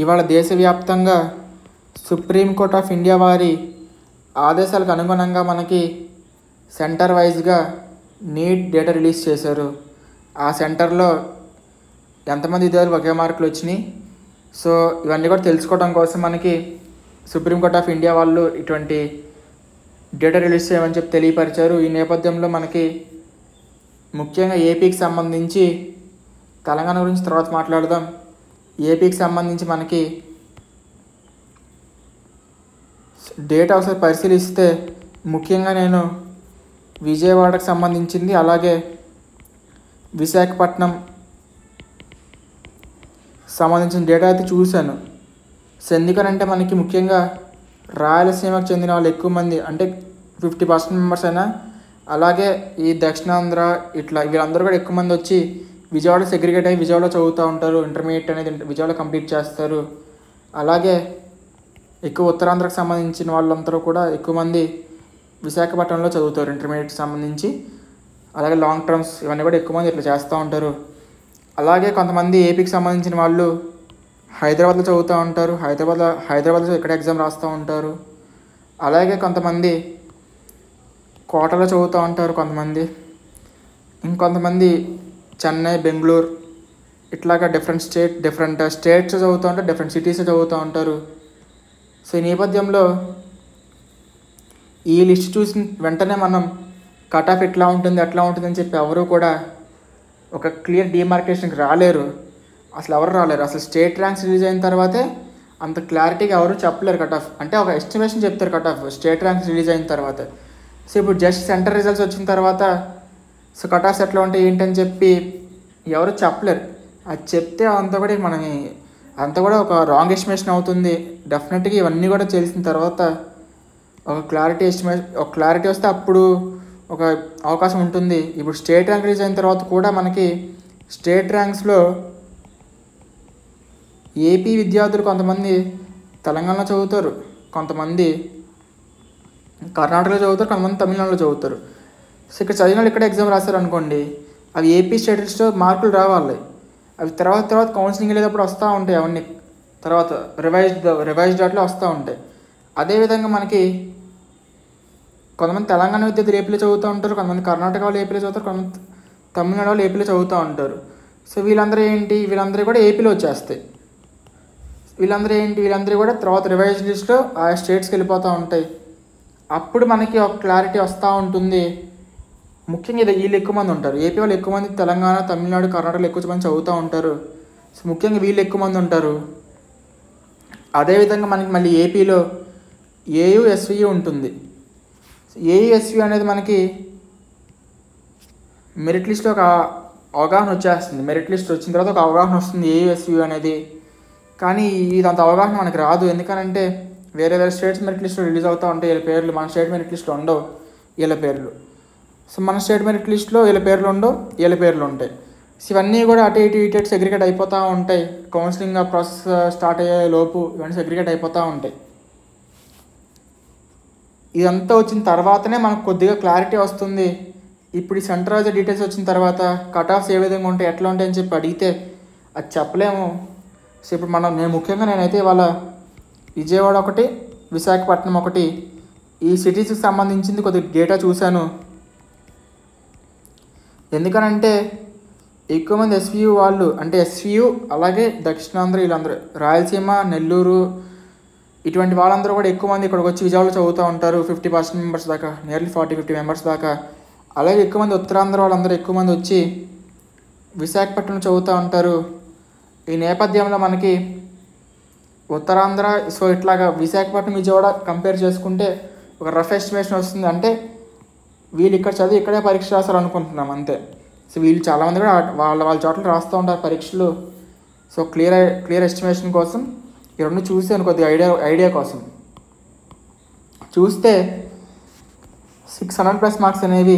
ఇవాళ దేశవ్యాప్తంగా Supreme Court of India వారి ఆదేశాలకు అనుగుణంగా మనకి సెంటర్ వైజ్గా నీట్ డేటా రిలీజ్ చేశారు. ఆ సెంటర్లో ఎంతమంది విద్యార్థులు ఒకే మార్కులు వచ్చినాయి. సో ఇవన్నీ కూడా తెలుసుకోవడం కోసం మనకి సుప్రీంకోర్ట్ ఆఫ్ ఇండియా వాళ్ళు ఇటువంటి డేటా రిలీజ్ చేయమని చెప్పి తెలియపరిచారు. ఈ నేపథ్యంలో మనకి ముఖ్యంగా ఏపీకి సంబంధించి, తెలంగాణ గురించి తర్వాత మాట్లాడదాం. ఏపీకి సంబంధించి మనకి డేటా ఒకసారి పరిశీలిస్తే ముఖ్యంగా నేను విజయవాడకు సంబంధించింది అలాగే విశాఖపట్నం సంబంధించిన డేటా అయితే చూశాను. సో ఎందుకనంటే మనకి ముఖ్యంగా రాయలసీమకు చెందిన వాళ్ళు ఎక్కువ మంది, అంటే 50% మెంబర్స్ అయినా, అలాగే ఈ దక్షిణాంధ్ర ఇట్లా వీళ్ళందరూ కూడా ఎక్కువ మంది వచ్చి విజయవాడ సెగ్రిగేట్ అయ్యి విజయవాడలో చదువుతూ ఉంటారు. ఇంటర్మీడియట్ అనేది విజయవాడలో కంప్లీట్ చేస్తారు. అలాగే ఎక్కువ ఉత్తరాంధ్రకు సంబంధించిన వాళ్ళందరూ కూడా ఎక్కువ మంది విశాఖపట్నంలో చదువుతారు ఇంటర్మీడియట్కి సంబంధించి. అలాగే లాంగ్ టర్మ్స్ ఇవన్నీ కూడా ఎక్కువ మంది ఇట్లా చేస్తూ ఉంటారు. అలాగే కొంతమంది ఏపీకి సంబంధించిన వాళ్ళు హైదరాబాద్లో చదువుతూ ఉంటారు. హైదరాబాద్లో ఇక్కడ ఎగ్జామ్ రాస్తూ ఉంటారు. అలాగే కొంతమంది కోటలో చదువుతూ ఉంటారు. ఇంకొంతమంది చెన్నై, బెంగళూరు ఇట్లాగా డిఫరెంట్ స్టేట్స్ చదువుతూ ఉంటారు, డిఫరెంట్ సిటీస్ చదువుతూ ఉంటారు. సో ఈ నేపథ్యంలో ఈ లిస్ట్ చూసిన వెంటనే మనం కట్ ఆఫ్ ఎట్లా ఉంటుంది అట్లా ఉంటుందని చెప్పి ఎవరు కూడా ఒక క్లియర్ డిమార్కేషన్కి రాలేరు. అసలు స్టేట్ ర్యాంక్స్ రిలీజ్ అయిన తర్వాతే అంత క్లారిటీగా ఎవరు చెప్పలేరు కట్ ఆఫ్. అంటే ఒక ఎస్టిమేషన్ చెప్తారు cut off state ranks release అయిన తర్వాత. సో ఇప్పుడు జస్ట్ సెంటర్ రిజల్ట్స్ వచ్చిన తర్వాత సో కట్ ఆఫ్స్ ఎట్లా ఉంటాయి ఏంటని చెప్పి ఎవరు చెప్పలేరు. అది చెప్తే అంతా కూడా ఒక రాంగ్ ఎస్టిమేషన్ అవుతుంది. డెఫినెట్గా ఇవన్నీ కూడా తెలిసిన తర్వాత ఒక క్లారిటీ వస్తే అప్పుడు ఒక అవకాశం ఉంటుంది. ఇప్పుడు స్టేట్ ర్యాంక్ రిలీజ్ అయిన తర్వాత కూడా మనకి స్టేట్ ర్యాంక్స్లో ఏపీ విద్యార్థులు కొంతమంది తెలంగాణలో చదువుతారు, కొంతమంది కర్ణాటకలో చదువుతారు, కొంతమంది తమిళనాడులో చదువుతారు. సో ఇక్కడ చదివిన వాళ్ళు ఇక్కడ ఎగ్జామ్ రాస్తారు అనుకోండి, అవి ఏపీ స్టేటస్లో మార్కులు రావాలి. అవి తర్వాత కౌన్సిలింగ్ వెళ్ళేటప్పుడు వస్తూ ఉంటాయి. అవన్నీ తర్వాత రివైజ్డ్ డాట్లో వస్తూ ఉంటాయి. అదేవిధంగా మనకి కొంతమంది తెలంగాణ విద్యార్థులు ఏపీలో చదువుతూ ఉంటారు, కొంతమంది కర్ణాటక వాళ్ళు ఏపీలో చదువుతారు, కొంతమంది తమిళనాడు వాళ్ళు ఏపీలో చదువుతూ ఉంటారు. సో వీళ్ళందరూ కూడా ఏపీలో వచ్చేస్తాయి. వీళ్ళందరూ కూడా తర్వాత రివైజ్డ్ లిస్ట్లో ఆ స్టేట్స్కి వెళ్ళిపోతూ ఉంటాయి. అప్పుడు మనకి ఒక క్లారిటీ వస్తూ ఉంటుంది. ముఖ్యంగా వీళ్ళు ఎక్కువ మంది ఉంటారు, ఏపీ వాళ్ళు ఎక్కువ మంది, తెలంగాణ, తమిళనాడు, కర్ణాటకలో ఎక్కువ మంది చదువుతూ ఉంటారు. సో ముఖ్యంగా వీళ్ళు ఎక్కువ మంది ఉంటారు. అదేవిధంగా మనకి మళ్ళీ ఏపీలో ఏయుఎస్వియు ఉంటుంది. ఏయుఎస్వి అనేది మనకి మెరిట్ లిస్ట్లో ఒక అవగాహన వచ్చేస్తుంది. మెరిట్ లిస్ట్ వచ్చిన తర్వాత ఒక అవగాహన వస్తుంది ఏయుఎస్వి అనేది. కానీ ఇదంత అవగాహన మనకి రాదు. ఎందుకనంటే వేరే స్టేట్స్ మెరిట్ లిస్ట్లో రిలీజ్ అవుతూ ఉంటాయి వీళ్ళ పేర్లు, మన స్టేట్ మెరిట్ లిస్ట్లో ఉండవు వీళ్ళ పేర్లు. సో మన స్టేట్ మెరిట్ లిస్ట్లో వీళ్ళ పేర్లు ఉండవు, వీళ్ళ పేర్లు ఉంటాయి. సో ఇవన్నీ కూడా అటు ఇటు సెగ్రిగేట్ అయిపోతూ ఉంటాయి. కౌన్సిలింగ్ ప్రాసెస్ స్టార్ట్ అయ్యే లోపు ఇవన్నీ సెగ్రిగేట్ అయిపోతూ ఉంటాయి. ఇదంతా వచ్చిన తర్వాతనే మనకు కొద్దిగా క్లారిటీ వస్తుంది. ఇప్పుడు ఈ సెంటర్ వైజ్ డీటెయిల్స్ వచ్చిన తర్వాత కట్ ఆఫ్స్ ఏ విధంగా ఉంటాయి, ఎట్లా ఉంటాయి అని చెప్పి అడిగితే అది చెప్పలేము. సో ఇప్పుడు నేనైతే ఇవాళ విజయవాడ ఒకటి, విశాఖపట్నం ఒకటి, ఈ సిటీస్కి సంబంధించింది కొద్దిగా డేటా చూశాను. ఎందుకనంటే ఎక్కువ మంది ఎస్వియు వాళ్ళు, అంటే ఎస్వియు అలాగే దక్షిణాంధ్ర వీళ్ళందరూ, రాయలసీమ, నెల్లూరు ఇటువంటి వాళ్ళందరూ కూడా ఎక్కువ మంది ఇక్కడికి వచ్చి విజయవాడలో చదువుతూ ఉంటారు. 50% మెంబర్స్ దాకా, నియర్లీ 40-50 మెంబర్స్ దాకా. అలాగే ఎక్కువ మంది ఉత్తరాంధ్ర వాళ్ళందరూ ఎక్కువ మంది వచ్చి విశాఖపట్నంలో చదువుతూ ఉంటారు. ఈ నేపథ్యంలో మనకి ఉత్తరాంధ్ర, సో ఇట్లాగా విశాఖపట్నం, విజయవాడ కంపేర్ చేసుకుంటే ఒక రఫ్ ఎస్టిమేషన్ వస్తుంది. అంటే వీళ్ళు ఇక్కడ చదివి ఇక్కడే పరీక్ష రాస్తారు అనుకుంటున్నాం అంతే. సో వీళ్ళు చాలామంది కూడా వాళ్ళ చోట్ల రాస్తూ ఉంటారు పరీక్షలు. సో క్లియర్ ఎస్టిమేషన్ కోసం ఈ రెండు చూసాను, కొద్దిగా ఐడియా కోసం చూస్తే 600+ మార్క్స్ అనేవి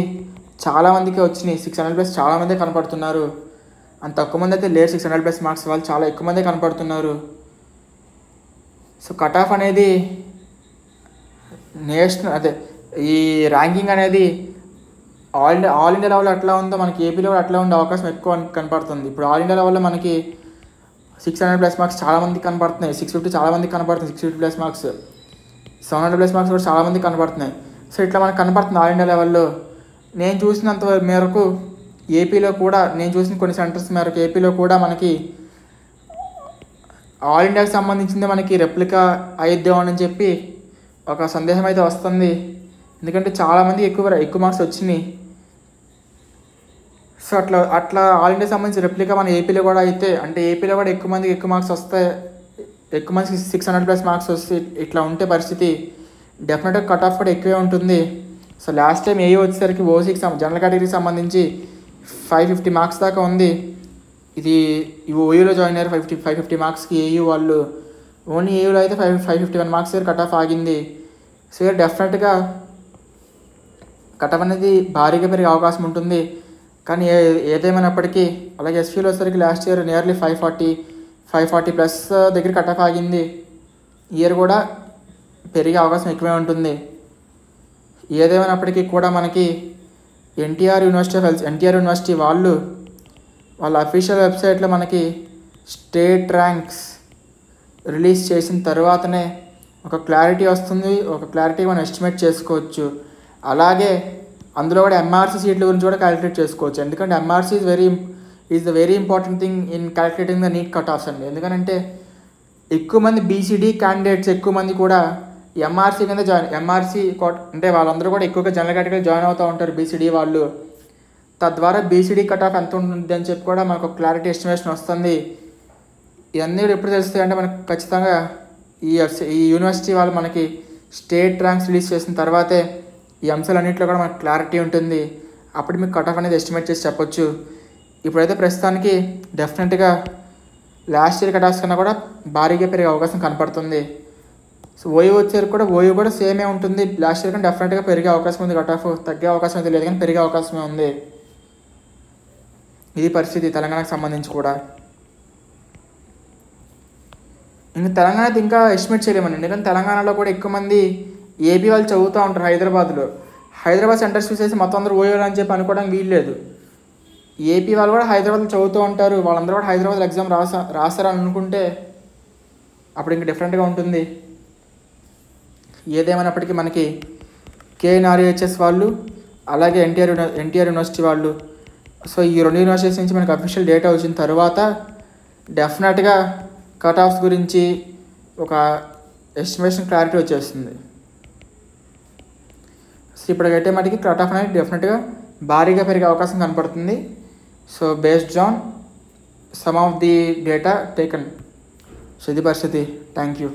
చాలామందికి వచ్చినాయి. 600+ చాలామందే కనపడుతున్నారు. అంత తక్కువ మంది అయితే లేరు. 600+ మార్క్స్ వాళ్ళు చాలా ఎక్కువ మందే కనపడుతున్నారు. సో కట్ ఆఫ్ అనేది ఈ ర్యాంకింగ్ అనేది ఆల్ ఇండియా లెవెల్ ఎట్లా ఉందో మనకి ఏపీలో కూడా అట్లా ఉండే అవకాశం ఎక్కువ కనపడుతుంది. ఇప్పుడు ఆల్ ఇండియా లెవెల్లో మనకి 600+ మార్క్స్ చాలామందికి కనపడుతున్నాయి, 650 చాలామందికి కనపడుతుంది, 650+ మార్క్స్, 700+ మార్క్స్ కూడా చాలామందికి కనపడుతున్నాయి. సో ఇట్లా మనకు కనపడుతుంది ఆల్ ఇండియా లెవెల్లో. నేను చూసినంత మేరకు ఏపీలో కూడా, నేను చూసిన కొన్ని సెంటర్స్ మేరకు ఏపీలో కూడా మనకి ఆల్ ఇండియాకి సంబంధించింది మనకి రెప్లికా అయిద్దాం అని చెప్పి ఒక సందేహం అయితే వస్తుంది. ఎందుకంటే చాలామంది ఎక్కువ మార్క్స్ వచ్చినాయి. సో అట్లా ఆల్ ఇండియా సంబంధించి రెప్లికా మన ఏపీలో కూడా అయితే, అంటే ఏపీలో కూడా ఎక్కువ మార్క్స్ వస్తాయి, ఎక్కువ మందికి 600+ మార్క్స్ వస్తే ఇట్లా ఉంటే పరిస్థితి డెఫినెట్గా కట్ ఆఫ్ కూడా ఎక్కువే ఉంటుంది. సో లాస్ట్ టైం ఏయూ వచ్చేసరికి ఓసీకి జనరల్ కేటగిరీకి సంబంధించి 550 మార్క్స్ దాకా ఉంది. ఇది ఓయూలో జాయిన్ అయ్యారు 550 మార్క్స్కి. ఏయూ వాళ్ళు ఓన్లీ ఏయూలో అయితే 551 మార్క్స్ దగ్గర కట్ ఆఫ్ ఆగింది. సో డెఫినెట్గా కట్ ఆఫ్ అనేది భారీగా పెరిగే అవకాశం ఉంటుంది. కానీ ఏదేమైనప్పటికీ అలాగే ఎస్పీలో వచ్చేసరికి లాస్ట్ ఇయర్ నియర్లీ 540+ దగ్గర కట్ ఆఫ్ ఆగింది. ఇయర్ కూడా పెరిగే అవకాశం ఎక్కువే ఉంటుంది. ఏదేమైనప్పటికీ కూడా మనకి ఎన్టీఆర్ యూనివర్సిటీ వాళ్ళ అఫీషియల్ వెబ్సైట్లో మనకి స్టేట్ ర్యాంక్స్ రిలీజ్ చేసిన తర్వాతనే ఒక క్లారిటీ వస్తుంది, ఒక క్లారిటీ మనం ఎస్టిమేట్ చేసుకోవచ్చు. అలాగే అందులో కూడా ఎంఆర్సీ సీట్ల గురించి కూడా క్యాలిక్యులేట్ చేసుకోవచ్చు. ఎందుకంటే MRC is the very important thing in calculating the NEET cut offs అండి. ఎందుకంటే ఎక్కువ మంది బీసీడీ క్యాండిడేట్స్ ఎక్కువ మంది కూడా ఎంఆర్సీ కింద ఎంఆర్సీ అంటే వాళ్ళందరూ కూడా ఎక్కువగా జనరల్ కేటగిరీ జాయిన్ అవుతూ ఉంటారు బీసీడీ వాళ్ళు. తద్వారా బీసీడీ కట్ ఆఫ్ ఎంత ఉంటుంది అని చెప్పి కూడా మనకు క్లారిటీ ఎస్టిమేషన్ వస్తుంది. ఇవన్నీ ఎప్పుడు తెలుస్తాయి అంటే మనకు ఖచ్చితంగా ఈ యూనివర్సిటీ వాళ్ళు మనకి స్టేట్ ర్యాంక్స్ రిలీజ్ చేసిన తర్వాతే ఈ అంశాలన్నింటిలో కూడా మనకు క్లారిటీ ఉంటుంది. అప్పుడు మీకు కట్ ఆఫ్ అనేది ఎస్టిమేట్ చేసి చెప్పొచ్చు. ఇప్పుడైతే ప్రస్తుతానికి డెఫినెట్గా లాస్ట్ ఇయర్ కట్ ఆఫ్స్ కన్నా కూడా భారీగా పెరిగే అవకాశం కనపడుతుంది. సో ఓయూ వచ్చేసరికి కూడా ఓయూ కూడా సేమే ఉంటుంది. లాస్ట్ ఇయర్ కానీ డెఫినెట్గా పెరిగే అవకాశం ఉంది. కట్ ఆఫ్ తగ్గే అవకాశం అయితే లేదు, కానీ పెరిగే అవకాశమే ఉంది. ఇది పరిస్థితి తెలంగాణకు సంబంధించి కూడా. ఇంకా తెలంగాణ అయితే ఇంకా ఎస్టిమేట్ చేయలేమండి. ఎందుకంటే తెలంగాణలో కూడా ఎక్కువ మంది ఏపీ వాళ్ళు చదువుతూ ఉంటారు హైదరాబాద్ సెంటర్స్ చూసేసి మొత్తం అందరూ ఓయూ అని చెప్పి అనుకోవడానికి వీల్లేదు. ఏపీ వాళ్ళు కూడా హైదరాబాద్లో చదువుతూ ఉంటారు, వాళ్ళందరూ కూడా హైదరాబాద్లో ఎగ్జామ్ రాస్తారని అనుకుంటే అప్పుడు ఇంకా డిఫరెంట్గా ఉంటుంది. ఏదేమైనప్పటికీ మనకి కేఎన్ఆర్హెచ్ఎస్ వాళ్ళు అలాగే ఎన్టీఆర్ యూనివర్సిటీ వాళ్ళు, సో ఈ 2 యూనివర్సిటీస్ నుంచి మనకి అఫీషియల్ డేటా వచ్చిన తర్వాత డెఫినెట్గా కట్ ఆఫ్స్ గురించి ఒక ఎస్టిమేషన్ క్లారిటీ వచ్చేస్తుంది. సో ఇప్పటికైతే మనకి కట్ ఆఫ్ అనేది డెఫినెట్గా భారీగా పెరిగే అవకాశం కనపడుతుంది. So based on some of the data taken. So ఇది పరిస్థితి. Thank you.